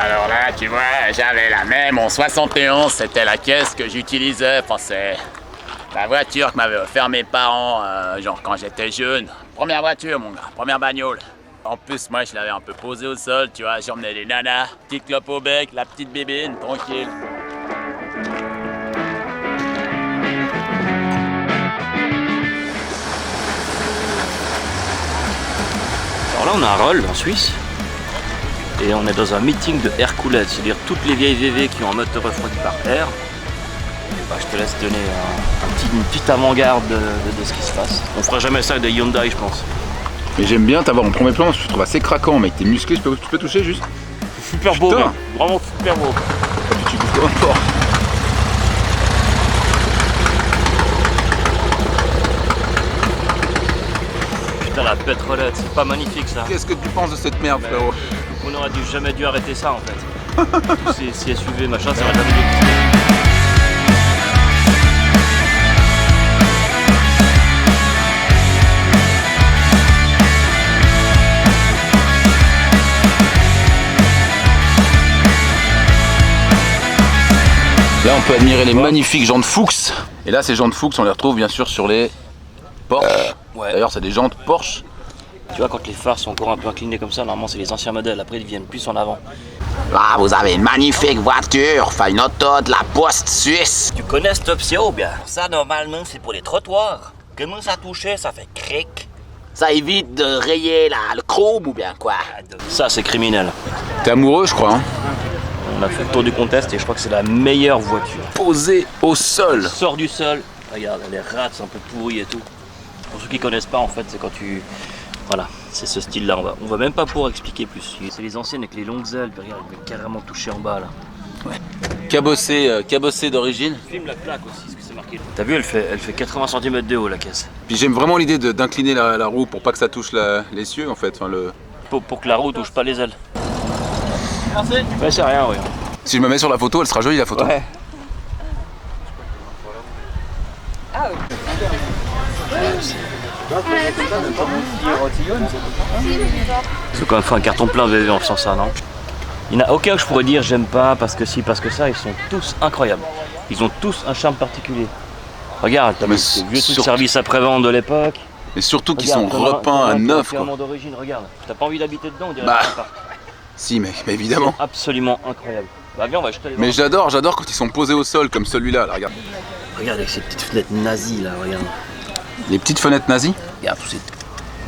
Alors là, tu vois, j'avais la même en 71, c'était la caisse que j'utilisais. Enfin, c'est la voiture que m'avaient offert mes parents, genre quand j'étais jeune. Première voiture, mon gars, première bagnole. En plus, moi, je l'avais un peu posée au sol, tu vois, j'emmenais les nanas, petite clope au bec, la petite bébine, tranquille. Alors là, on a un rôle en Suisse. Et on est dans un meeting de air cooled, c'est-à-dire toutes les vieilles VV qui ont un moteur refroidi par air. Bah, je te laisse donner une petite avant-garde de ce qui se passe. On fera jamais ça avec des Hyundai, je pense. Mais j'aime bien t'avoir en premier plan parce que je te trouve assez craquant, mec. T'es musclé, tu peux toucher juste. Super beau, mec. Vraiment super beau. Tu bouges comme un porc. Putain, la pétrolette, c'est pas magnifique ça. Qu'est-ce que tu penses de cette merde, frérot? On aurait jamais dû arrêter ça en fait. Tous ces SUV machin, ça aurait jamais dû exister. Là, on peut admirer les magnifiques jantes Fuchs. Et là, ces jantes Fuchs, on les retrouve bien sûr sur les Porsche. Ouais. D'ailleurs, c'est des jantes Porsche. Tu vois, quand les phares sont encore un peu inclinés comme ça, normalement c'est les anciens modèles, après ils viennent plus en avant. Là, vous avez une magnifique voiture, enfin une auto de la poste suisse. Tu connais cette option ou bien? Ça, normalement, c'est pour les trottoirs. Comment ça touchait, ça fait cric. Ça évite de rayer le chrome ou bien quoi? Ça, c'est criminel. T'es amoureux, je crois, hein? On a fait le tour du contest et je crois que c'est la meilleure voiture. Posée au sol. Sors du sol, regarde, les rats sont un peu pourris et tout. Pour ceux qui connaissent pas, en fait, c'est quand tu... Voilà, c'est ce style-là, on va même pas pouvoir expliquer plus. C'est les anciennes avec les longues ailes, puis regarde, il est carrément touché en bas là. Ouais. Cabossé d'origine. Filme la plaque aussi, ce que c'est marqué. T'as vu, elle fait 80 cm de haut la caisse. Puis j'aime vraiment l'idée d'incliner la roue pour pas que ça touche l'essieu en fait. Enfin, Pour que la roue touche pas les ailes. Merci. Ouais, c'est rien, oui. Si je me mets sur la photo, elle sera jolie la photo. Ouais. C'est quand même fait un carton plein VV en faisant ça, non? Il n'y en a aucun que je pourrais dire j'aime pas parce que si, parce que ça, ils sont tous incroyables. Ils ont tous un charme particulier. Regarde, t'as ces vieux trucs de service après-vente de l'époque. Et surtout qu'ils sont repeints à neuf. D'origine, regarde. T'as pas envie d'habiter dedans, on dirait. Bah, si, mec, mais évidemment. Absolument incroyable. Bah viens, on va jeter les Mais j'adore quand ils sont posés au sol comme celui-là, là, regarde. Regarde avec ces petites fenêtres nazies là, regarde. Les petites fenêtres nazies? Regarde,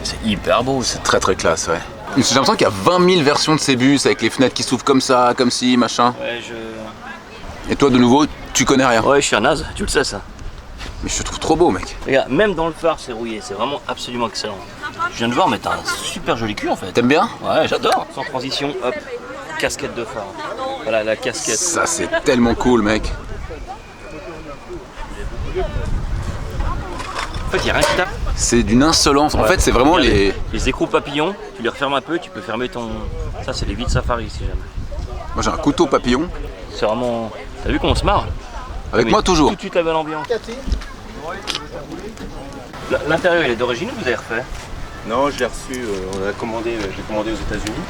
c'est hyper beau. C'est très très classe, ouais. J'ai l'impression qu'il y a 20 000 versions de ces bus avec les fenêtres qui s'ouvrent comme ça, comme ci, machin. Ouais, Et toi, de nouveau, tu connais rien? Ouais, je suis un naze, tu le sais ça. Mais je te trouve trop beau, mec. Regarde, même dans le phare, c'est rouillé, c'est vraiment absolument excellent. Je viens de voir, mais t'as un super joli cul en fait. T'aimes bien? Ouais, j'adore. Sans transition, hop, casquette de phare. Voilà, la casquette. Ça, c'est tellement cool, mec. En fait, il n'y a rien qui tape. C'est d'une insolence. En fait, c'est vraiment les écrous papillons, tu les refermes un peu, tu peux fermer ton... Ça, c'est les vides safari, si jamais. Moi, j'ai un couteau papillon. C'est vraiment... T'as vu comment on se marre? Avec moi, toujours. Tout de suite, la belle ambiance. L'intérieur, il est d'origine ou vous avez refait? Non, je l'ai reçu, j'ai commandé aux États-Unis.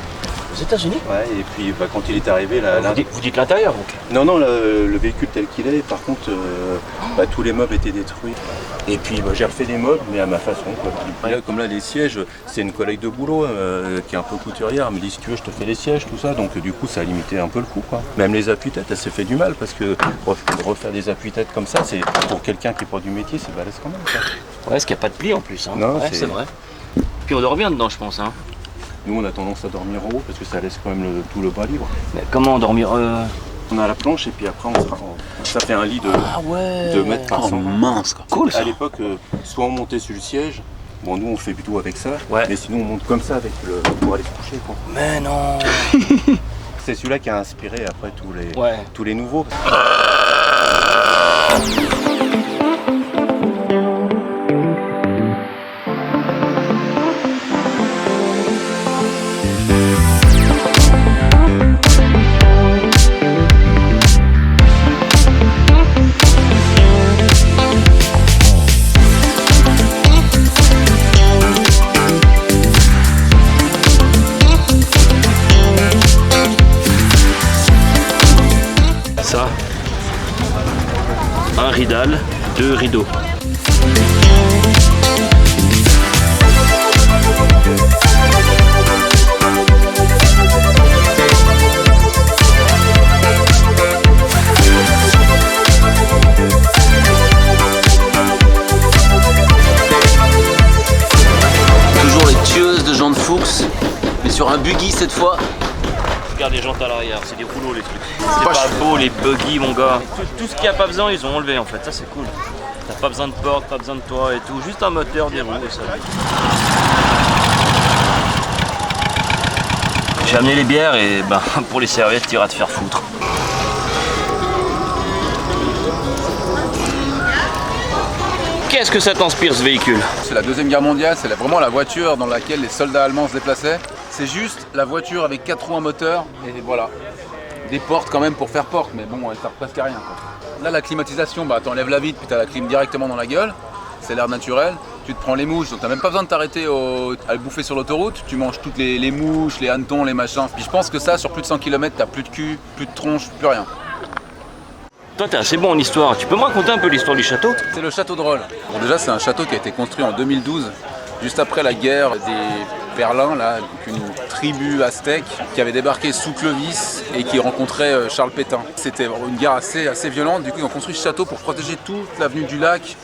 Aux États-Unis? Ouais, et puis bah, quand il est arrivé, vous dites l'intérieur donc? Non, le véhicule tel qu'il est, par contre, bah, tous les meubles étaient détruits. Et puis bah, j'ai refait des meubles, mais à ma façon. Quoi. Là, comme là, les sièges, c'est une collègue de boulot qui est un peu couturière. Elle me dit si tu veux, je te fais les sièges, tout ça. Donc du coup, ça a limité un peu le coût. Quoi. Même les appuis-têtes, elle s'est fait du mal parce que refaire des appuis-têtes comme ça, c'est pour quelqu'un qui n'est pas du métier, c'est balèze quand même. Quoi. Ouais, parce qu'il n'y a pas de pli en plus. Hein. Non, ouais, c'est vrai. Puis on dort bien dedans, je pense. Hein. Nous, on a tendance à dormir en haut parce que ça laisse quand même tout le bras libre. Mais comment dormir On a la planche et puis après, ça fait un lit de 2 mètres par 100. Mince, quoi. Cool, ça. À l'époque, soit on montait sur le siège. Bon, nous, on fait plutôt avec ça. Ouais. Mais sinon, on monte comme ça avec pour aller se coucher. Quoi. Mais non. C'est celui-là qui a inspiré après tous les nouveaux. pédales, 2 rideaux. Toujours les tueuses de jantes Fuchs, mais sur un buggy cette fois. Regarde les jantes à l'arrière, c'est des rouleaux les trucs. C'est pas beau les buggy mon gars. Tout ce qu'il n'y a pas besoin ils ont enlevé en fait, ça c'est cool. T'as pas besoin de porte, pas besoin de toit et tout, juste un moteur, des roues et ça. J'ai amené les bières et ben pour les serviettes tu iras te faire foutre. Qu'est-ce que ça t'inspire ce véhicule? C'est la Deuxième Guerre mondiale, c'est vraiment la voiture dans laquelle les soldats allemands se déplaçaient. C'est juste la voiture avec 4 roues à moteur et voilà. Des portes quand même pour faire porte, mais bon, elles servent presque à rien quoi. Là la climatisation, bah t'enlèves la vitre puis t'as la clim directement dans la gueule. C'est l'air naturel. Tu te prends les mouches, donc t'as même pas besoin de t'arrêter à le bouffer sur l'autoroute. Tu manges toutes les mouches, les hannetons, les machins. Puis je pense que ça, sur plus de 100 km, t'as plus de cul, plus de tronche, plus rien. Toi t'es assez bon en histoire, tu peux me raconter un peu l'histoire du château? C'est le château de Rolle. Bon, déjà c'est un château qui a été construit en 2012, juste après la guerre des Perlins, là, donc une tribu aztèque qui avait débarqué sous Clovis et qui rencontrait Charles Pétain. C'était une guerre assez violente, du coup ils ont construit ce château pour protéger toute l'avenue du lac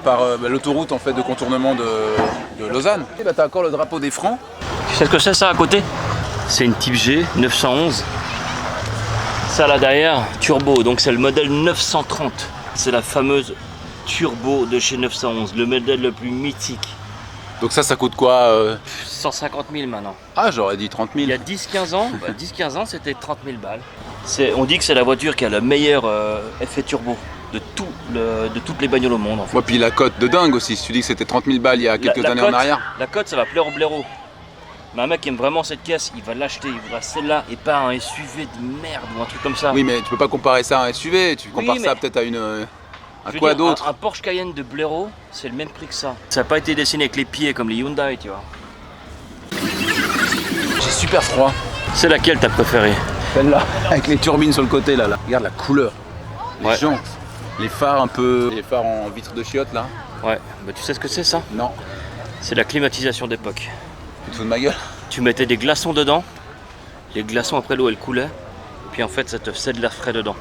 par l'autoroute en fait de contournement de Lausanne. Et bah, t'as encore le drapeau des Francs. Tu sais ce que c'est ça à côté? C'est une Type G 911. Ça là derrière, turbo, donc c'est le modèle 930. C'est la fameuse turbo de chez 911, le modèle le plus mythique. Donc ça coûte quoi 150 000 maintenant. Ah j'aurais dit 30 000. Il y a 10-15 ans, 10-15 ans c'était 30 000 balles. On dit que c'est la voiture qui a le meilleur effet turbo de toutes les bagnoles au monde en fait. Ouais, puis la cote de dingue aussi, si tu dis que c'était 30 000 balles il y a quelques années en arrière. La cote ça va plaire au blaireau. Mais un mec qui aime vraiment cette caisse, il va l'acheter, il voudra celle-là et pas un SUV de merde ou un truc comme ça. Oui mais tu peux pas comparer ça à un SUV, tu compares ça peut-être à quoi d'autre. Un Porsche Cayenne de blaireau, c'est le même prix que ça. Ça n'a pas été dessiné avec les pieds comme les Hyundai, tu vois. J'ai super froid. C'est laquelle t'as préférée? Celle-là, avec les turbines sur le côté là. Regarde la couleur, les jantes, les phares les phares en vitre de chiottes là. Ouais, bah tu sais ce que c'est ça? Non. C'est la climatisation d'époque. Tu te fous de ma gueule? Tu mettais des glaçons dedans, les glaçons après l'eau elle coulait, puis en fait ça te faisait de l'air frais dedans.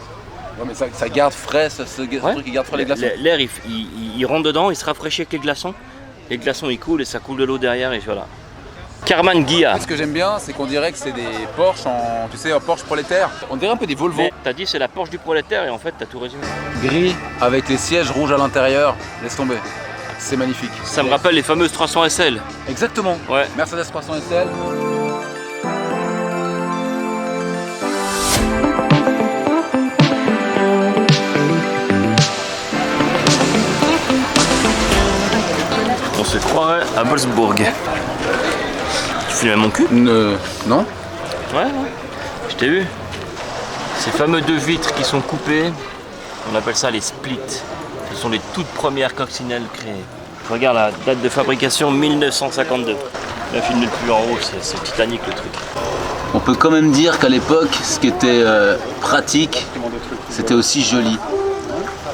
Ouais mais ça garde frais, ce truc qui garde frais les glaçons. L'air il rentre dedans, il se rafraîchit avec les glaçons ils coulent et ça coule de l'eau derrière et voilà. Karmann Ghia. Ce que j'aime bien, c'est qu'on dirait que c'est des Porsche en Porsche prolétaire. On dirait un peu des Volvo. T'as dit c'est la Porsche du prolétaire et en fait t'as tout résumé. Gris avec les sièges rouges à l'intérieur, laisse tomber. C'est magnifique. Ça me rappelle les fameuses 300 SL. Exactement. Ouais. Mercedes 300 SL. On se croirait à Wolfsburg. Tu filmais mon cul? Non. Ouais, je t'ai vu. Ces fameux deux vitres qui sont coupées, on appelle ça les splits. Ce sont les toutes premières coccinelles créées. Regarde la date de fabrication 1952. La film le plus en haut, c'est Titanic le truc. On peut quand même dire qu'à l'époque, ce qui était pratique, c'était aussi joli.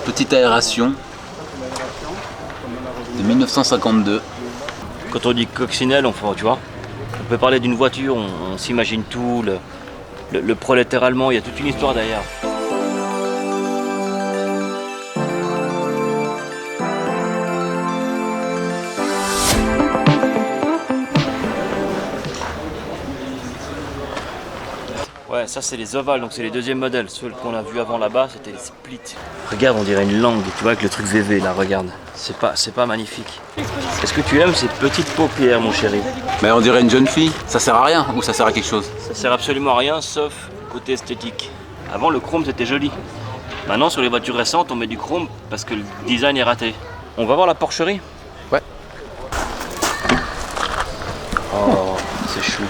Petite aération de 1952. Quand on dit coccinelle, tu vois, on peut parler d'une voiture, on s'imagine tout, le prolétaire allemand, il y a toute une histoire derrière. Ouais, ça c'est les ovales, donc c'est les deuxièmes modèles. Ceux qu'on a vu avant là-bas, c'était les splits. Regarde, on dirait une langue, tu vois, avec le truc VV là, regarde. C'est pas magnifique. Est-ce que tu aimes ces petites paupières, mon chéri? Mais on dirait une jeune fille. Ça sert à rien ou ça sert à quelque chose? Ça sert absolument à rien, sauf côté esthétique. Avant, le chrome c'était joli. Maintenant, sur les voitures récentes, on met du chrome parce que le design est raté. On va voir la porcherie? Ouais. Oh, c'est chou.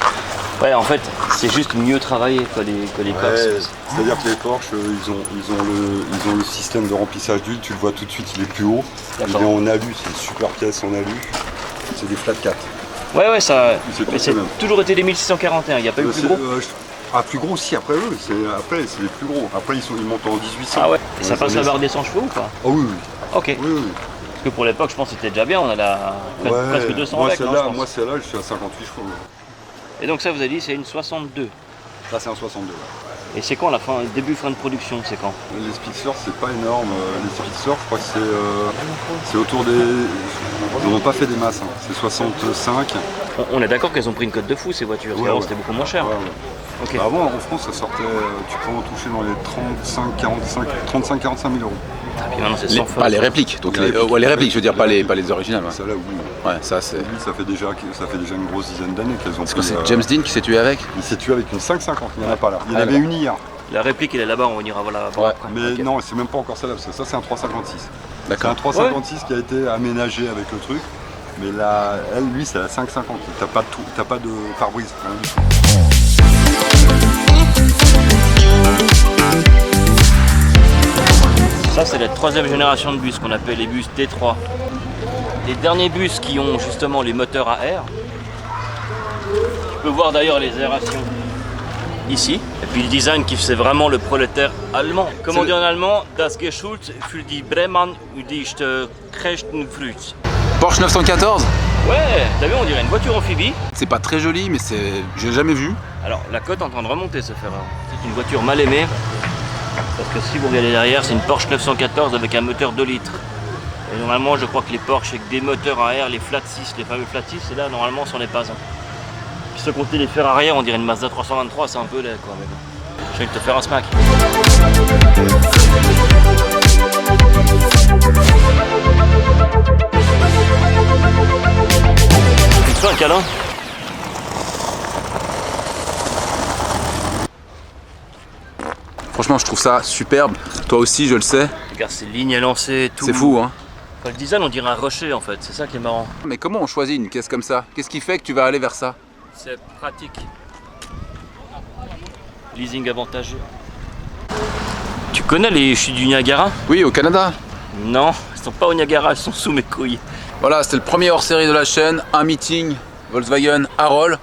Ouais, en fait, c'est juste mieux travaillé que les Cox. C'est-à-dire que les Porsche, ils ont le système de remplissage d'huile, tu le vois tout de suite, il est plus haut. Il est en alu, c'est une super pièce en alu. C'est des flat 4. Ouais, ça. C'est Mais c'est toujours été des 1641, il n'y a pas eu plus gros. Ah, plus gros aussi, après eux, c'est les plus gros. Après, ils montent en 1800. Ah ouais. Et ça Ouais, passe la laisse. barre des 100 chevaux ou pas? Ah oui, oui. Ok. Oui, oui. Parce que pour l'époque, je pense que c'était déjà bien, on a presque 200 moi, avec, non, je pense. moi, celle-là, je suis à 58 chevaux. Et donc ça, vous avez dit, c'est une 62. Là, c'est un 62. Ouais. Et c'est quand la fin, début, fin de production, c'est quand? Les Spitzers, c'est pas énorme. Les Spitzers, je crois que c'est autour des... Ils n'ont pas fait des masses, hein. C'est 65. On est d'accord qu'elles ont pris une cote de fou, ces voitures, parce Ouais, qu'avant, ouais. c'était beaucoup moins cher. Ouais, ouais. Ok. Bah, avant, en France, ça sortait, tu peux en toucher dans les 35-45 000 euros. Ah, puis maintenant, c'est Les, 100 pas les répliques, donc Les répliques. ouais, les répliques, je veux dire, pas les originales. Ouais, Celle-là, oui. ouais ça c'est. Lui, ça fait déjà une grosse dizaine d'années qu'elles ont Est-ce que pris, c'est James Dean qui s'est tué avec? Il s'est tué avec une 550, il n'y en a pas là. Il y en Ah, avait d'accord. une hier. La réplique, elle est là-bas, on ira voilà. Ouais. après. Mais Ok. non, c'est même pas encore celle-là, parce que ça, c'est un 356. C'est D'accord. un 356 qui a été aménagé avec le truc. Mais là, lui, c'est la 550. T'as pas de pare-brise, rien du tout. Ça, c'est la troisième génération de bus qu'on appelle les bus T3. Les derniers bus qui ont justement les moteurs à air. Tu peux voir d'ailleurs les aérations ici. Et puis le design qui c'est vraiment le prolétaire allemand. Comme on dit en allemand, das Geschuld für die Bremen und die Krechten-Früh. Porsche 914? Ouais, t'as vu, on dirait une voiture amphibie. C'est pas très joli, mais j'ai jamais vu. Alors la cote est en train de remonter, ce Ferrari. C'est une voiture mal aimée. Parce que si vous regardez derrière, c'est une Porsche 914 avec un moteur 2 litres. Et normalement, je crois que les Porsche avec des moteurs à air, les flat 6, les fameux flat 6, et là, normalement, c'en est pas un. Puis ce côté, les fers arrière, on dirait une Mazda 323, c'est un peu laid, quoi. Mais bon. Je vais te faire un smack. Tu te fais un câlin? Franchement, je trouve ça superbe. Toi aussi, je le sais. Regarde ces lignes à lancer, tout. C'est fou, hein. Enfin, le design, on dirait un rocher, en fait. C'est ça qui est marrant. Mais comment on choisit une caisse comme ça? Qu'est-ce qui fait que tu vas aller vers ça? C'est pratique. Leasing avantageux. Tu connais les chutes du Niagara? Oui, au Canada. Non, elles sont pas au Niagara, elles sont sous mes couilles. Voilà, c'était le premier hors-série de la chaîne. Un meeting Volkswagen Harold.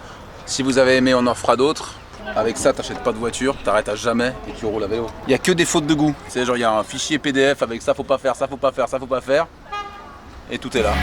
Si vous avez aimé, on en fera d'autres. Avec ça, t'achètes pas de voiture, t'arrêtes à jamais et tu roules à vélo. Il y a que des fautes de goût. C'est genre, il y a un fichier PDF avec ça, faut pas faire, ça, faut pas faire, ça, faut pas faire. Et tout est là.